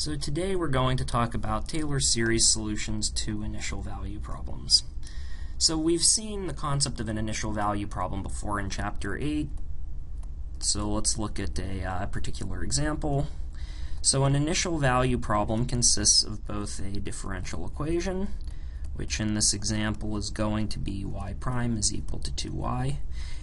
So today we're going to talk about Taylor series solutions to initial value problems. So we've seen the concept of an initial value problem before in Chapter 8. So let's look at a particular example. So an initial value problem consists of both a differential equation, which in this example is going to be y prime is equal to 2y,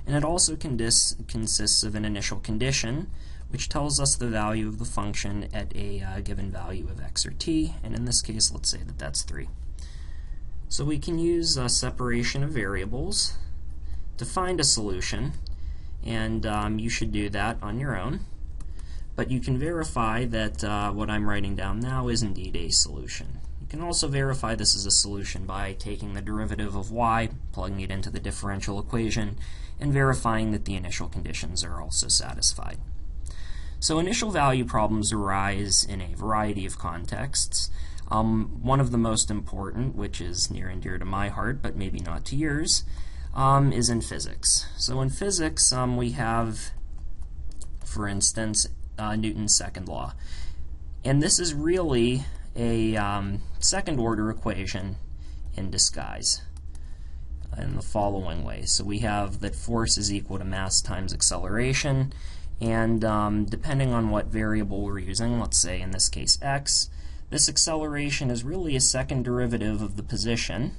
and it also consists of an initial condition, which tells us the value of the function at a given value of x or t, and in this case let's say that that's 3. So we can use separation of variables to find a solution, and you should do that on your own, but you can verify that what I'm writing down now is indeed a solution. You can also verify this is a solution by taking the derivative of y, plugging it into the differential equation, and verifying that the initial conditions are also satisfied. So initial value problems arise in a variety of contexts. One of the most important, which is near and dear to my heart, but maybe not to yours, is in physics. So in physics, we have, for instance, Newton's second law. And this is really a second-order equation in disguise in the following way. So we have that force is equal to mass times acceleration, and depending on what variable we're using, let's say in this case x, this acceleration is really a second derivative of the position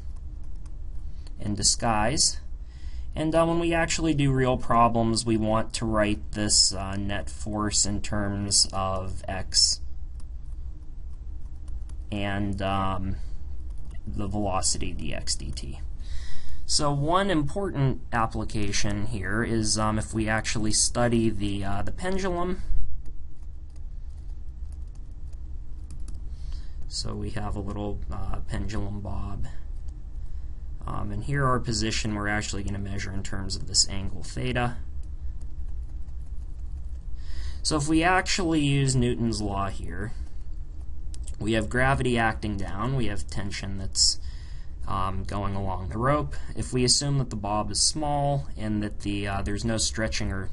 in disguise. And when we actually do real problems, we want to write this net force in terms of x and the velocity dx dt. So one important application here is if we actually study the pendulum. So we have a little pendulum bob. And here our position we're actually going to measure in terms of this angle theta. So if we actually use Newton's law here, we have gravity acting down, we have tension that's going along the rope. If we assume that the bob is small and that there's no stretching or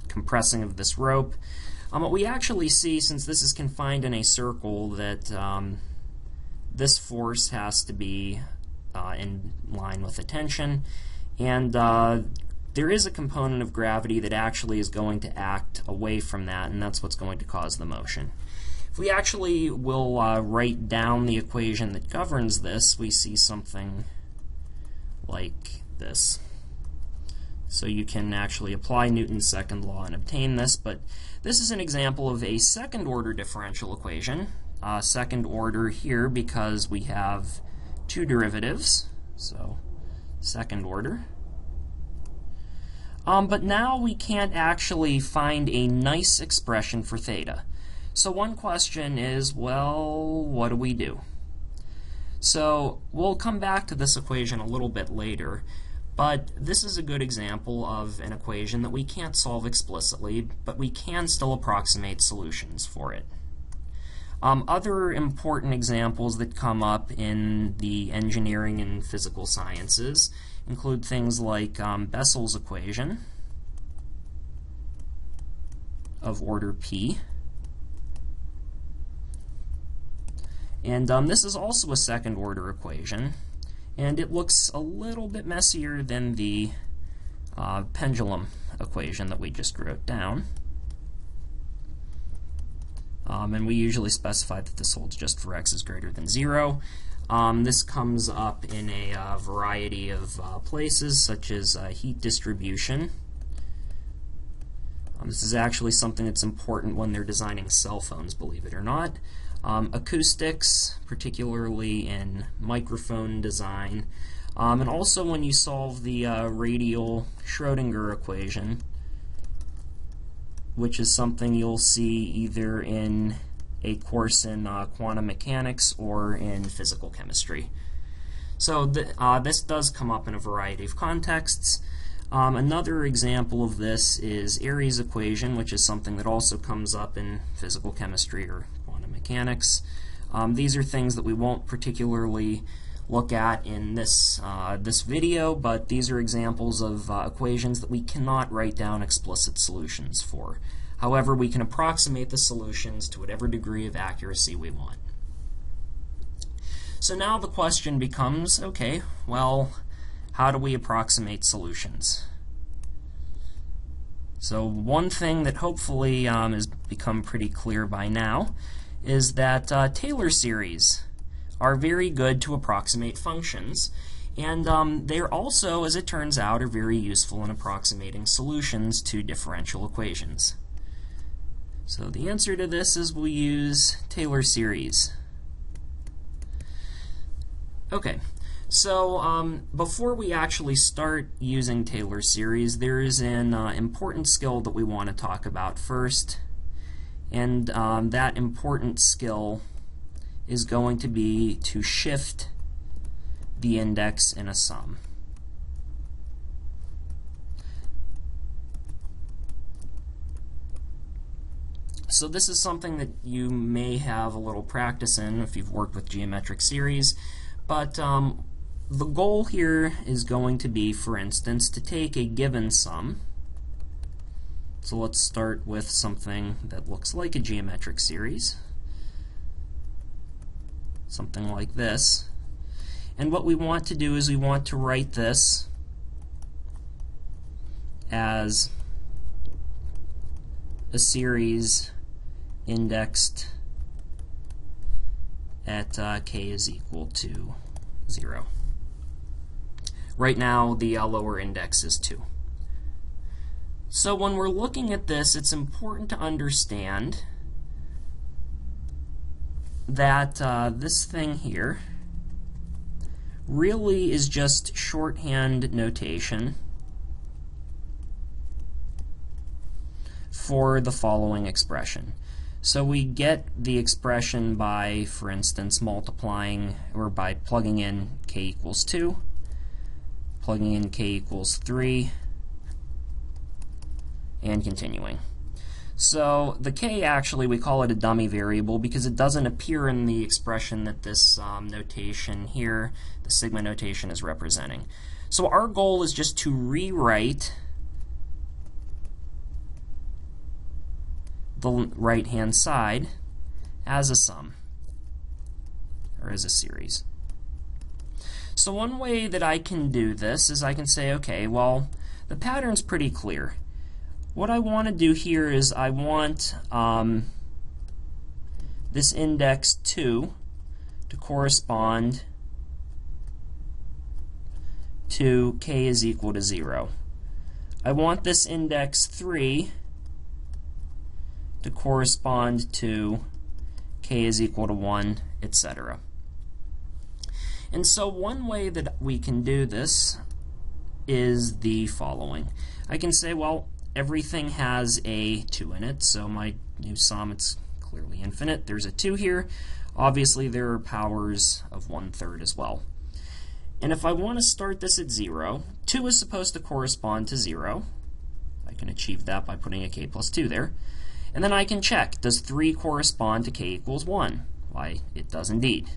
compressing of this rope, what we actually see, since this is confined in a circle, that this force has to be in line with the tension, and there is a component of gravity that actually is going to act away from that, and that's what's going to cause the motion. If we actually will write down the equation that governs this, we see something like this. So you can actually apply Newton's second law and obtain this, but this is an example of a second-order differential equation. Second order here because we have two derivatives, so second order. But now we can't actually find a nice expression for theta. So one question is, well, what do we do? So we'll come back to this equation a little bit later, but this is a good example of an equation that we can't solve explicitly, but we can still approximate solutions for it. Other important examples that come up in the engineering and physical sciences include things like Bessel's equation of order P. And this is also a second-order equation, and it looks a little bit messier than the pendulum equation that we just wrote down. And we usually specify that this holds just for x is greater than 0. This comes up in a variety of places, such as heat distribution. This is actually something that's important when they're designing cell phones, believe it or not. Acoustics, particularly in microphone design, and also when you solve the radial Schrödinger equation, which is something you'll see either in a course in quantum mechanics or in physical chemistry. So this does come up in a variety of contexts. Another example of this is Airy's equation, which is something that also comes up in physical chemistry or quantum mechanics. These are things that we won't particularly look at in this video, but these are examples of equations that we cannot write down explicit solutions for. However, we can approximate the solutions to whatever degree of accuracy we want. So now the question becomes, okay, well, how do we approximate solutions? So one thing that hopefully has become pretty clear by now is that Taylor series are very good to approximate functions, and they're also, as it turns out, are very useful in approximating solutions to differential equations. So the answer to this is we'll use Taylor series. Okay, so before we actually start using Taylor series, there is an important skill that we want to talk about first, and that important skill is going to be to shift the index in a sum. So this is something that you may have a little practice in if you've worked with geometric series. But the goal here is going to be, for instance, to take a given sum. So let's start with something that looks like a geometric series, something like this. And what we want to do is we want to write this as a series indexed at k is equal to 0. Right now, the lower index is 2. So when we're looking at this, it's important to understand that this thing here really is just shorthand notation for the following expression. So we get the expression by, for instance, multiplying, or by plugging in k equals 2, plugging in k equals 3, and continuing. So the k, actually, we call it a dummy variable because it doesn't appear in the expression that this notation here, the sigma notation, is representing. So our goal is just to rewrite the right-hand side as a sum, or as a series. So one way that I can do this is I can say, okay, well, the pattern's pretty clear. What I want to do here is I want this index 2 to correspond to k is equal to 0. I want this index 3 to correspond to k is equal to 1, etc. And so one way that we can do this is the following. I can say, well, everything has a 2 in it, so my new sum, it's clearly infinite. There's a 2 here. Obviously, there are powers of 1/3 as well. And if I want to start this at 0, 2 is supposed to correspond to 0. I can achieve that by putting a k plus 2 there. And then I can check, does 3 correspond to k equals 1? Why, it does indeed.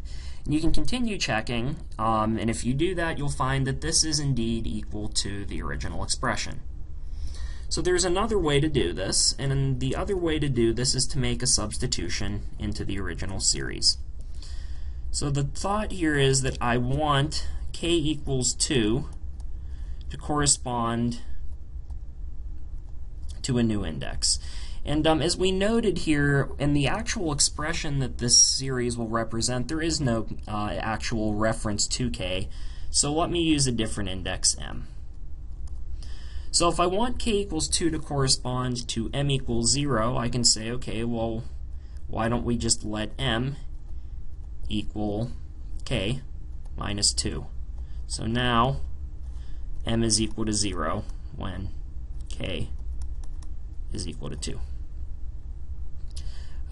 And you can continue checking, and if you do that, you'll find that this is indeed equal to the original expression. So there's another way to do this, and the other way to do this is to make a substitution into the original series. So the thought here is that I want k equals 2 to correspond to a new index. And as we noted here, in the actual expression that this series will represent, there is no actual reference to k, so let me use a different index, m. So if I want k equals 2 to correspond to m equals 0, I can say, okay, well, why don't we just let m equal k minus 2. So now m is equal to 0 when k is equal to 2.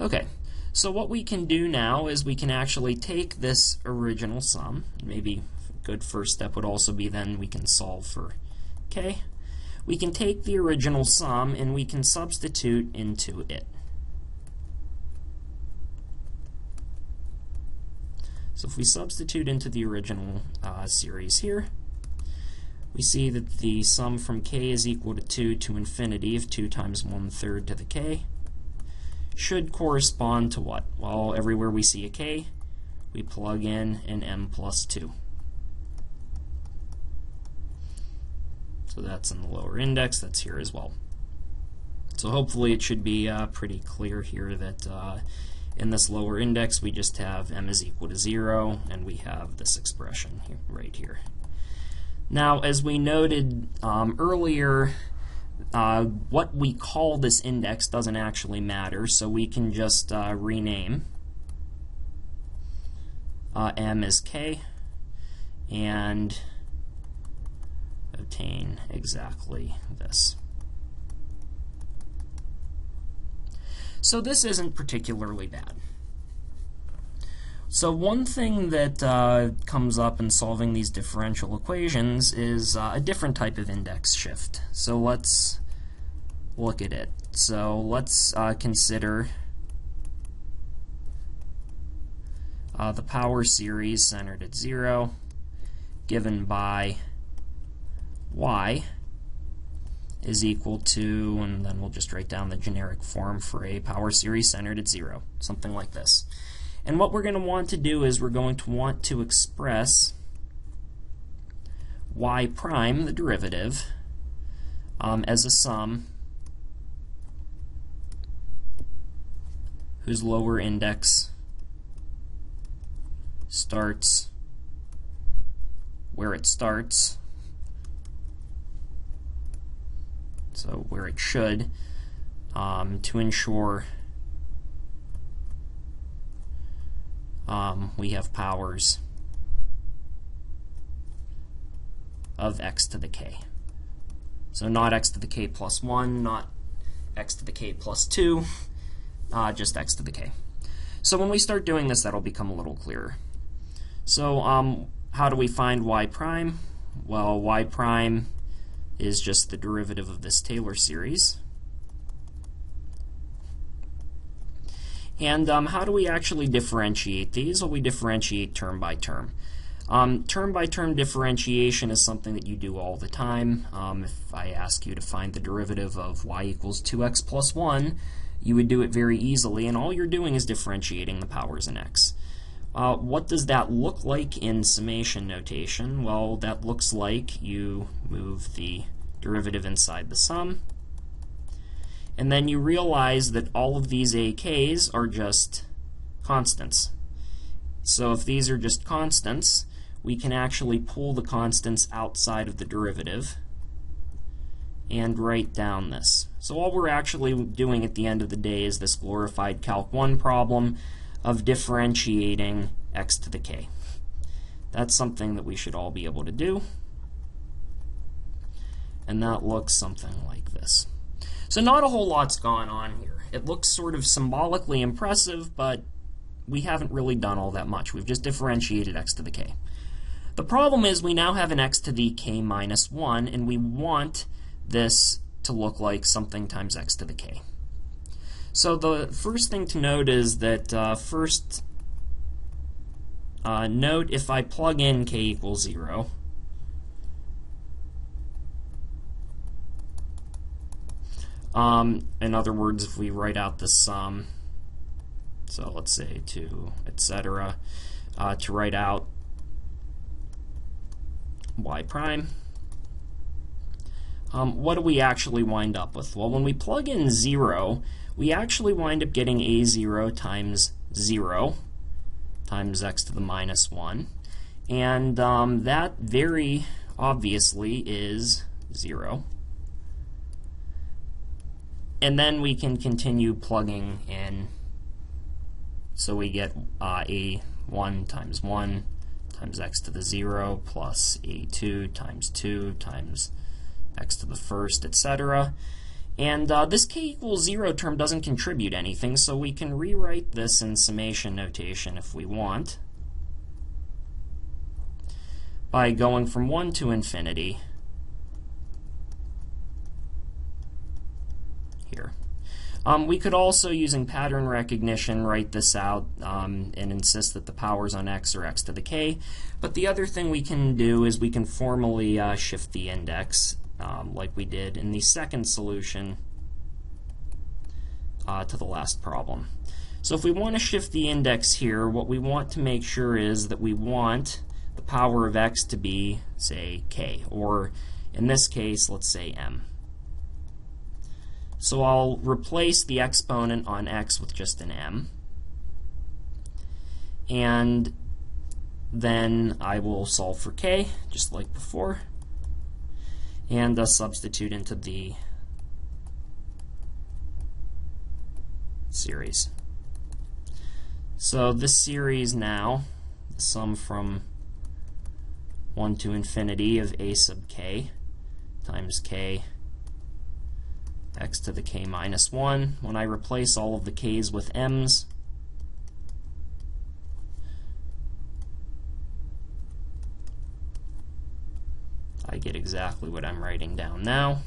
Okay, so what we can do now is we can actually take this original sum. Maybe a good first step would also be then we can solve for k. We can take the original sum and we can substitute into it. So if we substitute into the original series here, we see that the sum from k is equal to 2 to infinity of 2 times 1/3 to the k should correspond to what? Well, everywhere we see a k, we plug in an m plus 2. So that's in the lower index, that's here as well. So hopefully it should be pretty clear here that in this lower index we just have m is equal to 0, and we have this expression here, right here. Now, as we noted earlier, what we call this index doesn't actually matter, so we can just rename m as k and obtain exactly this. So this isn't particularly bad. So one thing that comes up in solving these differential equations is a different type of index shift. So let's look at it. So let's consider the power series centered at 0 given by y is equal to, and then we'll just write down the generic form for a power series centered at 0, something like this. And what we're going to want to do is we're going to want to express y prime, the derivative, as a sum whose lower index starts where it starts, so where it should, to ensure we have powers of x to the k. So not x to the k plus 1, not x to the k plus 2, just x to the k. So when we start doing this, that'll become a little clearer. So how do we find y prime? Well, y prime is just the derivative of this Taylor series. And how do we actually differentiate these? Well, we differentiate term by term. Term by term differentiation is something that you do all the time. If I ask you to find the derivative of y equals 2x plus 1, you would do it very easily, and all you're doing is differentiating the powers in x. What does that look like in summation notation? Well, that looks like you move the derivative inside the sum, and then you realize that all of these AKs are just constants. So if these are just constants, we can actually pull the constants outside of the derivative and write down this. So all we're actually doing at the end of the day is this glorified Calc 1 problem of differentiating x to the k. That's something that we should all be able to do, and that looks something like this. So not a whole lot's gone on here. It looks sort of symbolically impressive, but we haven't really done all that much. We've just differentiated x to the k. The problem is we now have an x to the k minus 1, and we want this to look like something times x to the k. So the first thing to note is that note if I plug in k equals 0, in other words, if we write out the sum, so let's say to etc., to write out y prime, what do we actually wind up with? Well, when we plug in 0, we actually wind up getting a0 times 0 times x to the minus 1, and that very obviously is 0. And then we can continue plugging in, so we get a1 times 1 times x to the 0 plus a2 times 2 times x to the first, etc. And this k equals 0 term doesn't contribute anything, so we can rewrite this in summation notation if we want by going from 1 to infinity here. We could also, using pattern recognition, write this out and insist that the powers on x are x to the k. But the other thing we can do is we can formally shift the index, like we did in the second solution to the last problem. So if we want to shift the index here, what we want to make sure is that we want the power of x to be, say, k, or in this case, let's say m. So I'll replace the exponent on x with just an m, and then I will solve for k, just like before, and substitute into the series. So this series now, the sum from 1 to infinity of a sub k times k x to the k minus 1. When I replace all of the k's with m's, I get exactly what I'm writing down now.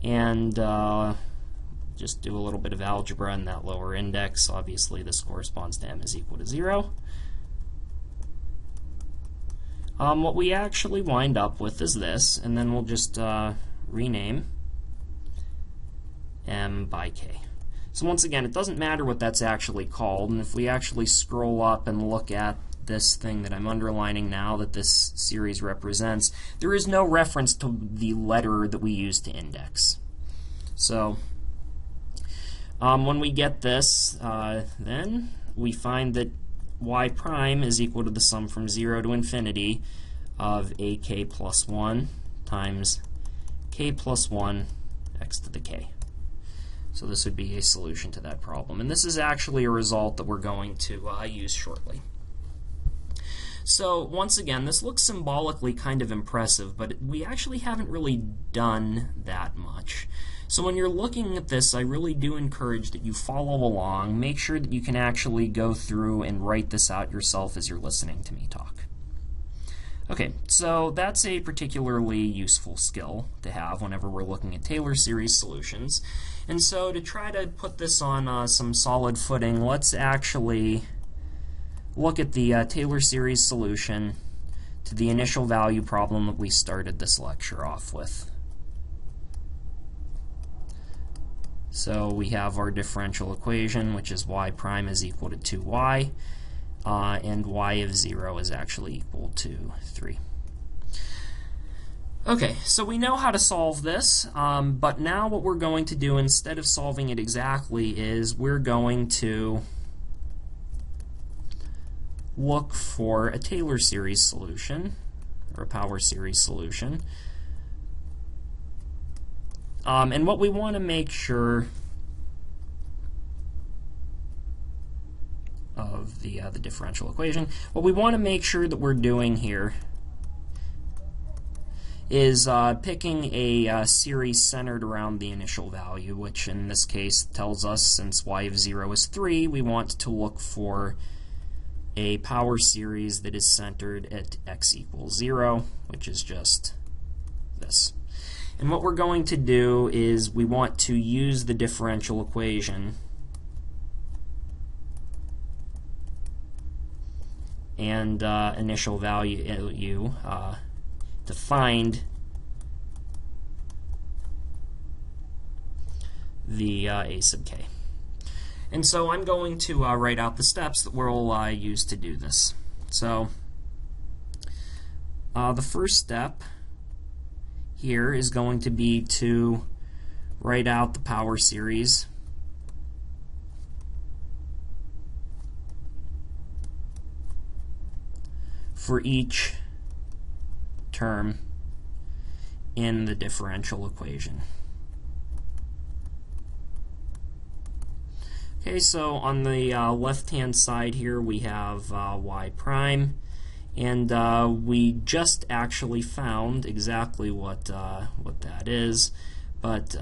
And just do a little bit of algebra in that lower index. Obviously, this corresponds to m is equal to 0. What we actually wind up with is this, and then we'll just rename m by k. So once again, it doesn't matter what that's actually called, and if we actually scroll up and look at this thing that I'm underlining now that this series represents, there is no reference to the letter that we use to index. So when we get this, then we find that y prime is equal to the sum from 0 to infinity of ak plus 1 times k plus 1 x to the k. So this would be a solution to that problem. And this is actually a result that we're going to use shortly. So once again, this looks symbolically kind of impressive, but we actually haven't really done that much. So when you're looking at this, I really do encourage that you follow along. Make sure that you can actually go through and write this out yourself as you're listening to me talk. Okay, so that's a particularly useful skill to have whenever we're looking at Taylor series solutions. And so to try to put this on some solid footing, let's actually look at the Taylor series solution to the initial value problem that we started this lecture off with. So we have our differential equation, which is y prime is equal to 2y, and y of 0 is actually equal to 3. Okay, so we know how to solve this, but now what we're going to do instead of solving it exactly is we're going to look for a Taylor series solution, or a power series solution. And what we want to make sure of the differential equation, what we want to make sure that we're doing here is picking a series centered around the initial value, which in this case tells us since y of 0 is 3, we want to look for a power series that is centered at x equals 0, which is just this. And what we're going to do is we want to use the differential equation and initial value to find the a sub k. And so I'm going to write out the steps that we'll use to do this. So the first step here is going to be to write out the power series for each term in the differential equation. Okay, so on the left-hand side here we have y prime, and we just actually found exactly what that is, but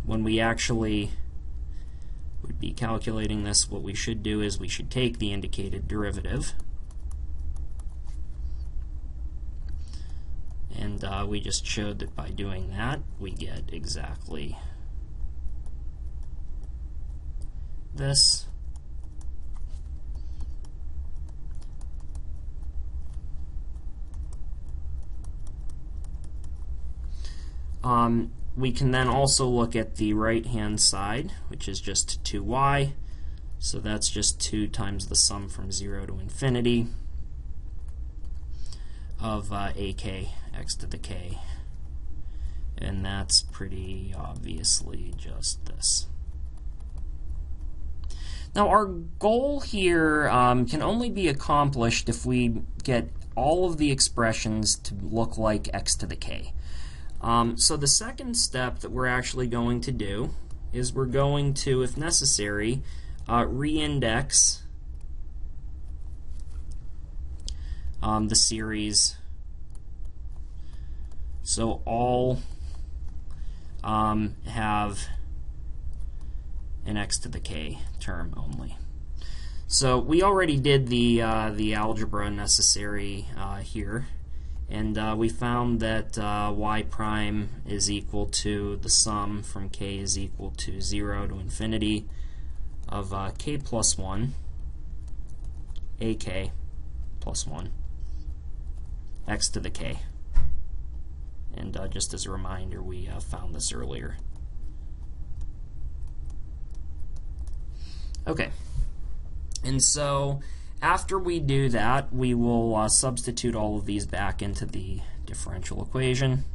when we actually would be calculating this, what we should do is we should take the indicated derivative and And we just showed that by doing that, we get exactly this. We can then also look at the right-hand side, which is just 2y. So that's just 2 times the sum from 0 to infinity of ak x to the k. And that's pretty obviously just this. Now our goal here can only be accomplished if we get all of the expressions to look like x to the k. So the second step that we're actually going to do is we're going to, if necessary, reindex the series so all have an x to the k term only. So we already did the algebra necessary here. And we found that y prime is equal to the sum from k is equal to 0 to infinity of k plus 1, ak plus 1, x to the k. And just as a reminder, we found this earlier. Okay, and so after we do that, we will substitute all of these back into the differential equation.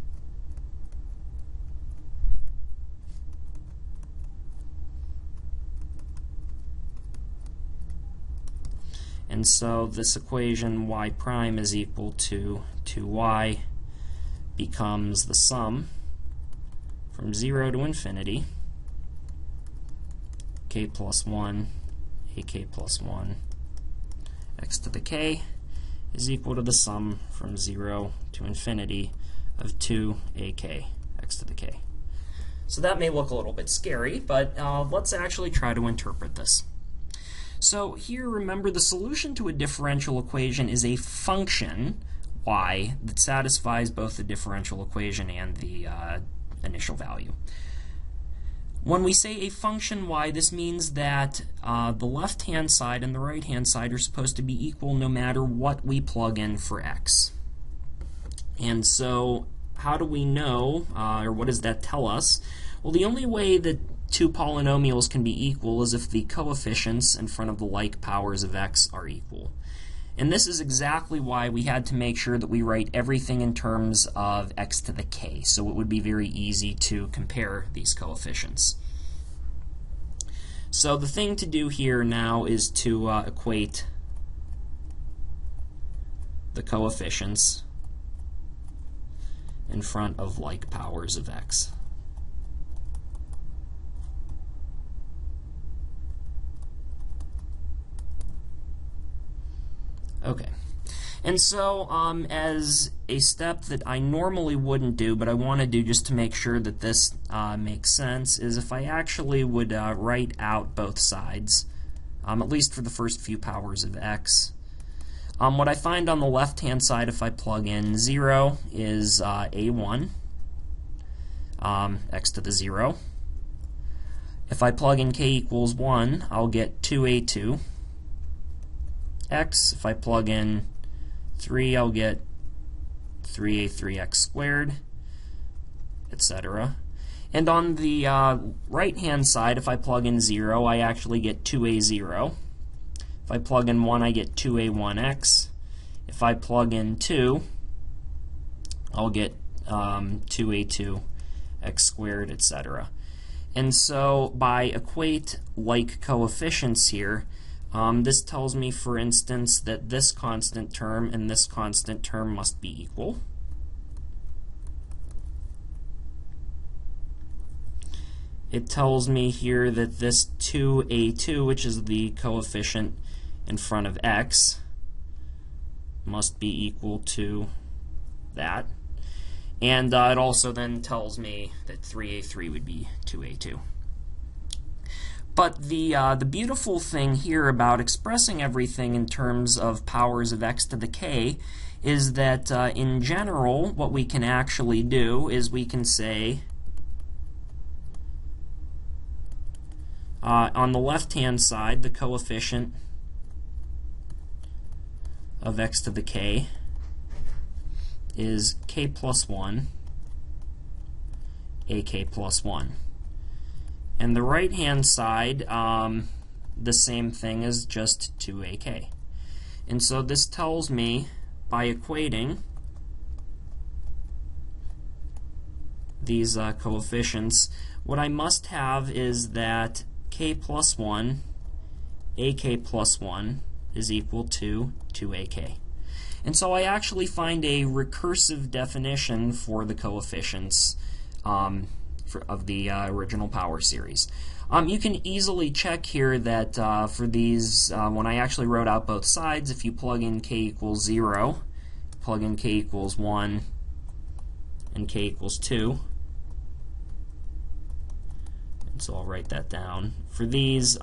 And so this equation y prime is equal to 2y becomes the sum from 0 to infinity k plus 1, ak plus 1, x to the k is equal to the sum from 0 to infinity of 2 ak x to the k. So that may look a little bit scary, but let's actually try to interpret this. So here, remember, the solution to a differential equation is a function, y, that satisfies both the differential equation and the initial value. When we say a function y, this means that the left-hand side and the right-hand side are supposed to be equal no matter what we plug in for x. And so how do we know, or what does that tell us? Well, the only way that two polynomials can be equal is if the coefficients in front of the like powers of x are equal. And this is exactly why we had to make sure that we write everything in terms of x to the k, so it would be very easy to compare these coefficients. So the thing to do here now is to equate the coefficients in front of like powers of x. Okay, and so as a step that I normally wouldn't do, but I want to do just to make sure that this makes sense, is if I actually would write out both sides, at least for the first few powers of x. What I find on the left-hand side, if I plug in 0, is a1, x to the 0. If I plug in k equals 1, I'll get 2a2 x. If I plug in 3, I'll get 3a3x squared, etc. And on the right-hand side, if I plug in 0, I actually get 2a0. If I plug in 1, I get 2a1x. If I plug in 2, I'll get 2a2x squared, etc. And so by equate like coefficients here, this tells me, for instance, that this constant term and this constant term must be equal. It tells me here that this 2a2, which is the coefficient in front of x, must be equal to that. And it also then tells me that 3a3 would be 2a2. But the beautiful thing here about expressing everything in terms of powers of x to the k is that in general what we can actually do is we can say on the left-hand side the coefficient of x to the k is k plus 1 ak plus 1. And the right-hand side, the same thing as just 2ak. And so this tells me, by equating these coefficients, what I must have is that k plus 1, ak plus 1 is equal to 2ak. And so I actually find a recursive definition for the coefficients of the original power series. You can easily check here that for these, when I actually wrote out both sides, if you plug in k equals 0, plug in k equals 1, and k equals 2, and so I'll write that down. For these,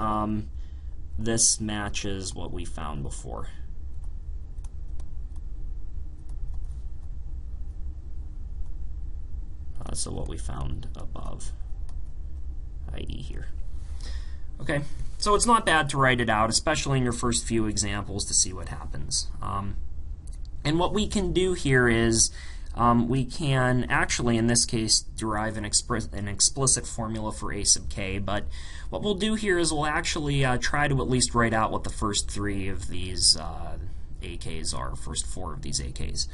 this matches what we found before. So what we found above, i.e. here. Okay, so it's not bad to write it out, especially in your first few examples, to see what happens. And what we can do here is we can actually, in this case, derive an explicit formula for a sub k, but what we'll do here is we'll actually try to at least write out what the first 3 of these AKs are, first 4 of these AKs.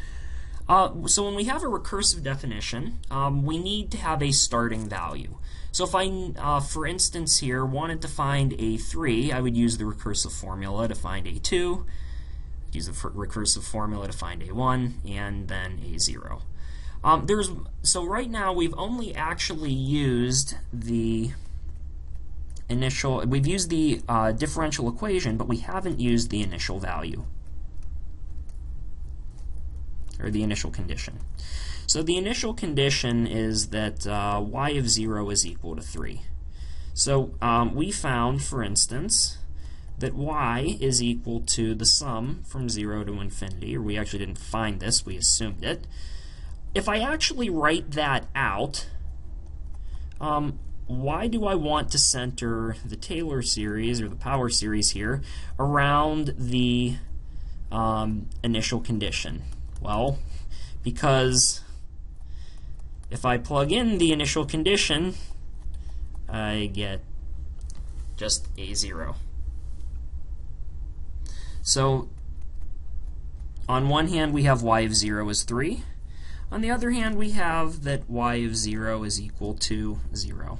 So when we have a recursive definition, we need to have a starting value. So if I, for instance here, wanted to find a3, I would use the recursive formula to find a2, use the recursive formula to find a1, and then a0. So right now we've only actually used the we've used the differential equation, but we haven't used the initial value, or the initial condition. So the initial condition is that y of 0 is equal to 3. So we found, for instance, that y is equal to the sum from 0 to infinity, or we actually didn't find this, we assumed it. If I actually write that out, why do I want to center the Taylor series, or the power series here, around the initial condition? Well, because if I plug in the initial condition, I get just a0. So on one hand we have y of 0 is 3. On the other hand we have that y of 0 is equal to 0.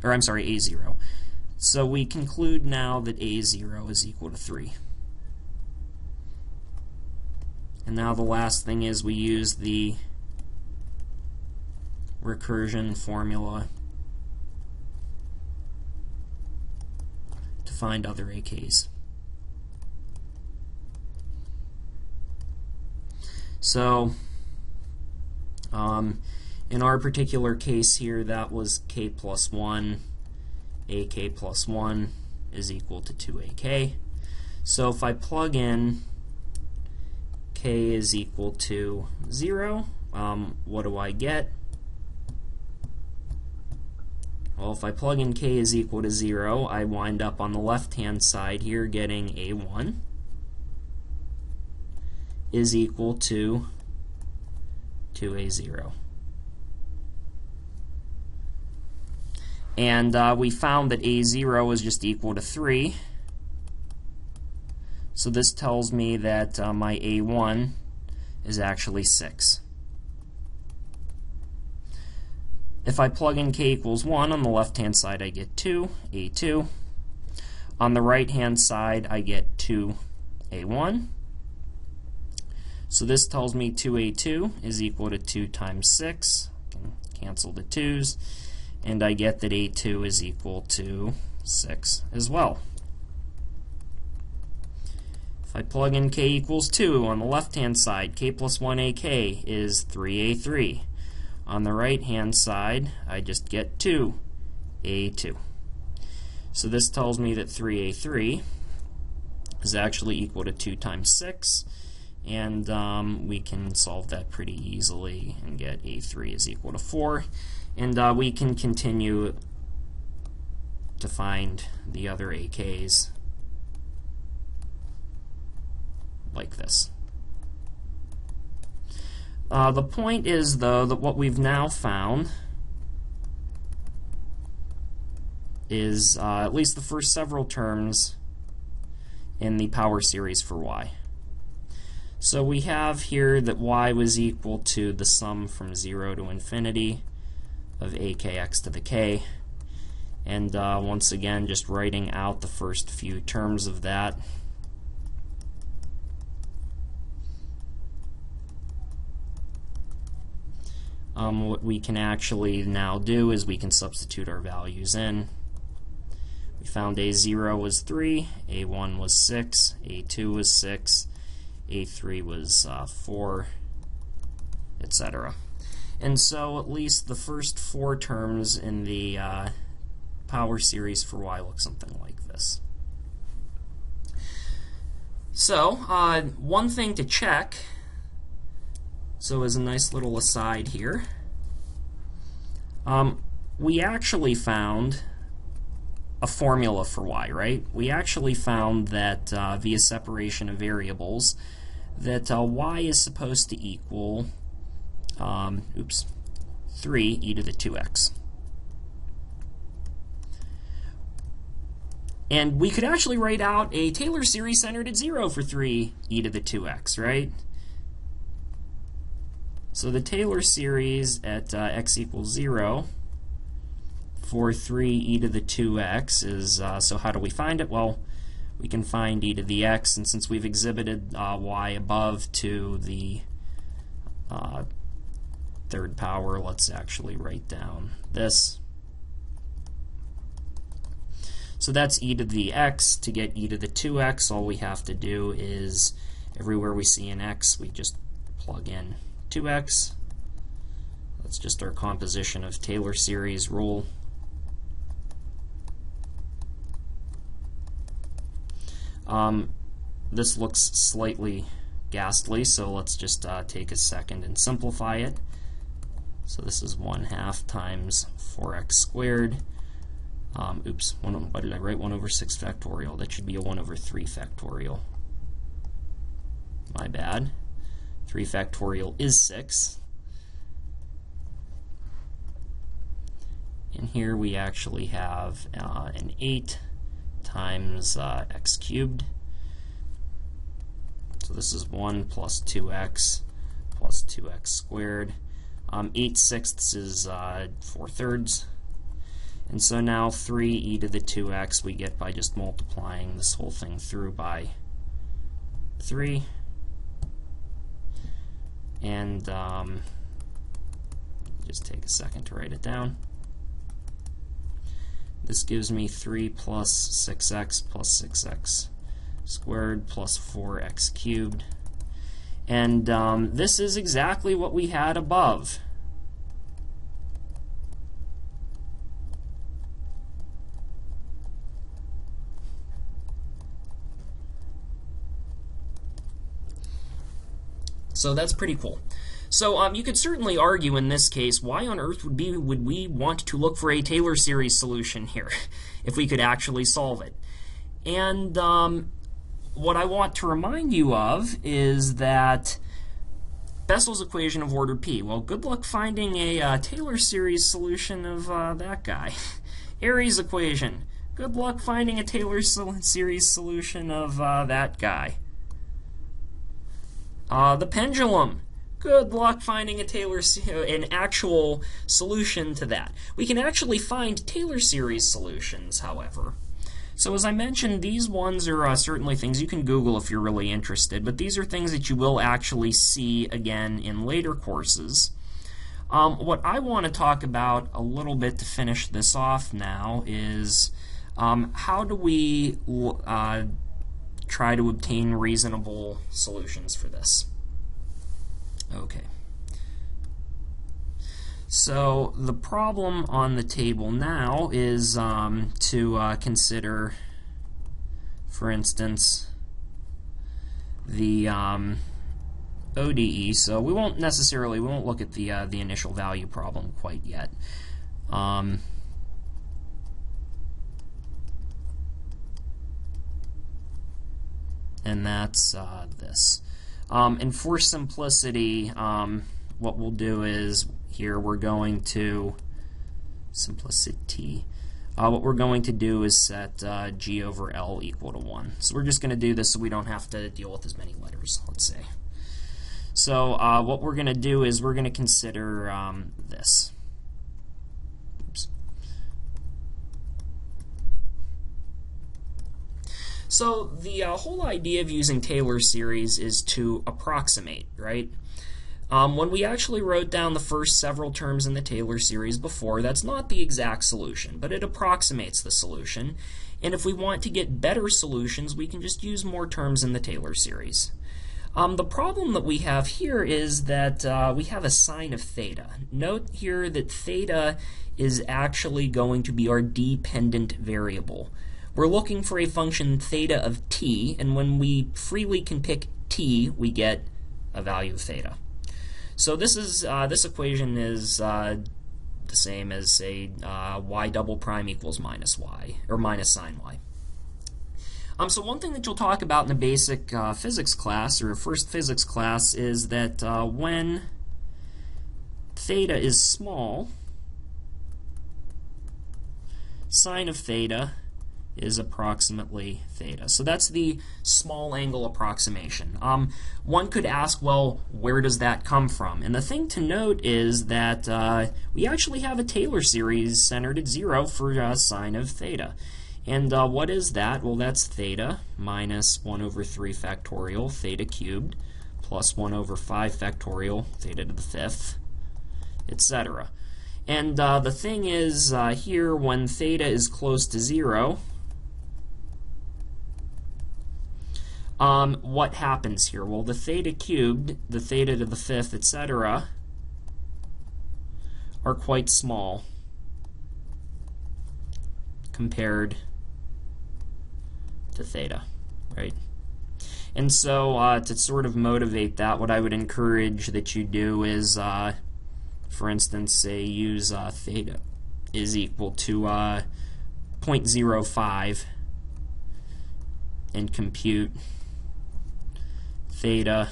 Or I'm sorry, a0. So we conclude now that a0 is equal to 3. And now the last thing is we use the recursion formula to find other AKs. So in our particular case here, that was k plus 1, ak plus 1 is equal to 2ak. So if I plug in k is equal to 0, what do I get? Well, if I plug in k is equal to 0, I wind up on the left-hand side here getting a1 is equal to 2a0. And we found that a0 is just equal to 3. So this tells me that my a1 is actually 6. If I plug in k equals 1, on the left-hand side I get 2, a2. On the right-hand side I get 2a1. So this tells me 2a2 is equal to 2 times 6. I can cancel the 2's. And I get that a2 is equal to 6 as well. If I plug in k equals 2 on the left-hand side, k plus 1 ak is 3a3. On the right-hand side, I just get 2a2. So this tells me that 3a3 is actually equal to 2 times 6, and we can solve that pretty easily and get a3 is equal to 4, and we can continue to find the other AKs like this. The point is, though, that what we've now found is at least the first several terms in the power series for y. So we have here that y was equal to the sum from 0 to infinity of akx to the k, and once again just writing out the first few terms of that. What we can actually now do is we can substitute our values in. We found a0 was 3, a1 was 6, a2 was 6, a3 was 4, etc. And so at least the first 4 terms in the power series for y look something like this. So one thing to check, so as a nice little aside here, we actually found a formula for y, right? We actually found that via separation of variables that y is supposed to equal 3 e to the 2x. And we could actually write out a Taylor series centered at 0 for 3 e to the 2x, right? So the Taylor series at x equals 0 for 3 e to the 2x is, so how do we find it? Well, we can find e to the x, and since we've exhibited y above to the third power, let's actually write down this. So that's e to the x. To get e to the 2x, all we have to do is, everywhere we see an x, we just plug in 2x. That's just our composition of Taylor series rule. This looks slightly ghastly, so let's just take a second and simplify it. So this is 1/2 times 4x squared. Oops, why did I write 1 over 6 factorial? That should be a 1 over 3 factorial. My bad. 3 factorial is 6. And here we actually have an 8 times x cubed. So this is 1 plus 2x plus 2x squared. 8/6 is 4/3. And so now 3 e to the 2x we get by just multiplying this whole thing through by 3. And just take a second to write it down. This gives me 3 plus 6x plus 6x squared plus 4x cubed. And this is exactly what we had above. So that's pretty cool. So you could certainly argue in this case, why on earth would we want to look for a Taylor series solution here if we could actually solve it? And what I want to remind you of is that Bessel's equation of order p. Well, good luck finding a Taylor series solution of that guy. Airy's equation. Good luck finding a Taylor series solution of that guy. The pendulum. Good luck finding an actual solution to that. We can actually find Taylor series solutions, however. So as I mentioned, these ones are certainly things you can Google if you're really interested, but these are things that you will actually see again in later courses. What I want to talk about a little bit to finish this off now is how do we try to obtain reasonable solutions for this. Okay. So the problem on the table now is to consider, for instance, the ODE. So we won't look at the initial value problem quite yet. And that's this. And for simplicity, what we'll do is here we're going to simplicity. What we're going to do is set G over L equal to 1. So we're just going to do this so we don't have to deal with as many letters, let's say. So what we're going to do is we're going to consider this. Oops. So the whole idea of using Taylor series is to approximate, right? When we actually wrote down the first several terms in the Taylor series before, that's not the exact solution, but it approximates the solution. And if we want to get better solutions, we can just use more terms in the Taylor series. The problem that we have here is that we have a sine of theta. Note here that theta is actually going to be our dependent variable. We're looking for a function theta of t, and when we freely can pick t, we get a value of theta. So this equation is the same as, say, y double prime equals minus y, or minus sine y. So one thing that you'll talk about in the basic physics class, or first physics class, is that when theta is small, sine of theta is approximately theta. So that's the small angle approximation. One could ask, well, where does that come from? And the thing to note is that we actually have a Taylor series centered at 0 for sine of theta. And what is that? Well, that's theta minus 1 over 3 factorial theta cubed plus 1 over 5 factorial theta to the 5th, etc. And the thing is, here, when theta is close to 0, what happens here? Well, the theta cubed, the theta to the 5th, etc., are quite small compared to theta, right? And so to sort of motivate that, what I would encourage that you do is, for instance, say use theta is equal to 0.05 and compute theta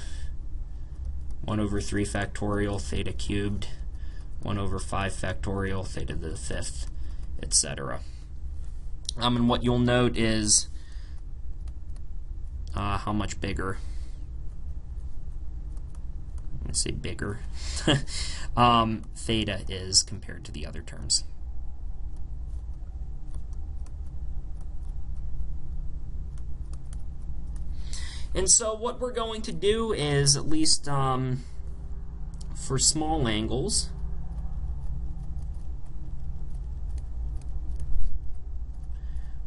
1 over 3 factorial theta cubed 1 over 5 factorial theta to the 5th, etc. And what you'll note is how much bigger, I'm going to say bigger, theta is compared to the other terms. And so what we're going to do is, at least for small angles,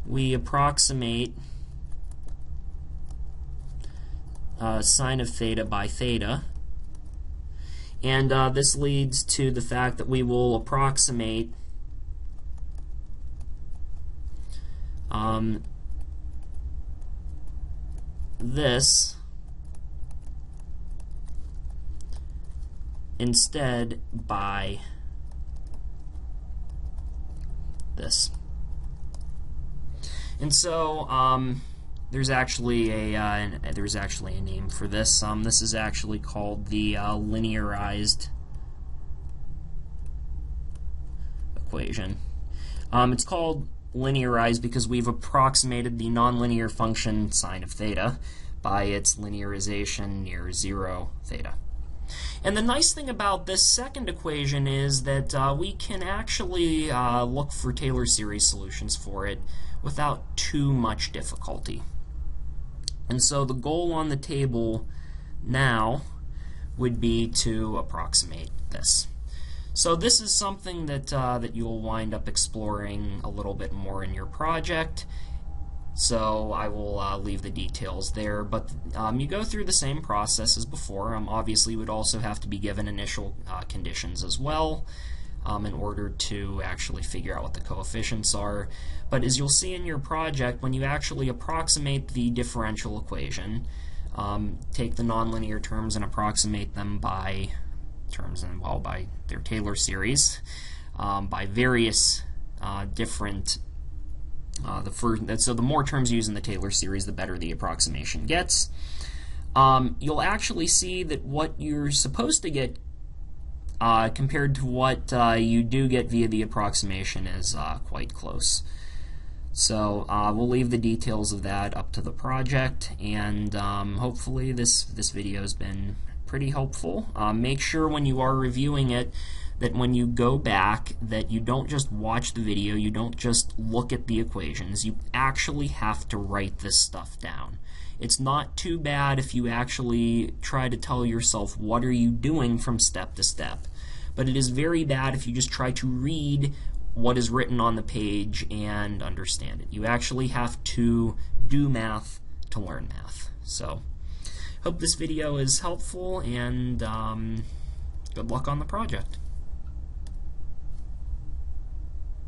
we approximate sine of theta by theta. And this leads to the fact that we will approximate this instead by this. And so there's actually a name for this. This is actually called the linearized equation. It's called linearized because we've approximated the nonlinear function sine of theta by its linearization near 0 theta. And the nice thing about this second equation is that we can actually look for Taylor series solutions for it without too much difficulty. And so the goal on the table now would be to approximate this. So this is something that that you'll wind up exploring a little bit more in your project. So I will leave the details there, but you go through the same process as before. Obviously, you would also have to be given initial conditions as well. in order to actually figure out what the coefficients are. But as you'll see in your project, when you actually approximate the differential equation, take the nonlinear terms and approximate them by by their Taylor series, by various different so the more terms used in the Taylor series, the better the approximation gets. You'll actually see that what you're supposed to get compared to what you do get via the approximation is quite close. So we'll leave the details of that up to the project, and hopefully this video has been pretty helpful. Make sure when you are reviewing it that when you go back that you don't just watch the video, you don't just look at the equations, you actually have to write this stuff down. It's not too bad if you actually try to tell yourself what are you doing from step to step, but it is very bad if you just try to read what is written on the page and understand it. You actually have to do math to learn math. So, hope this video is helpful, and good luck on the project.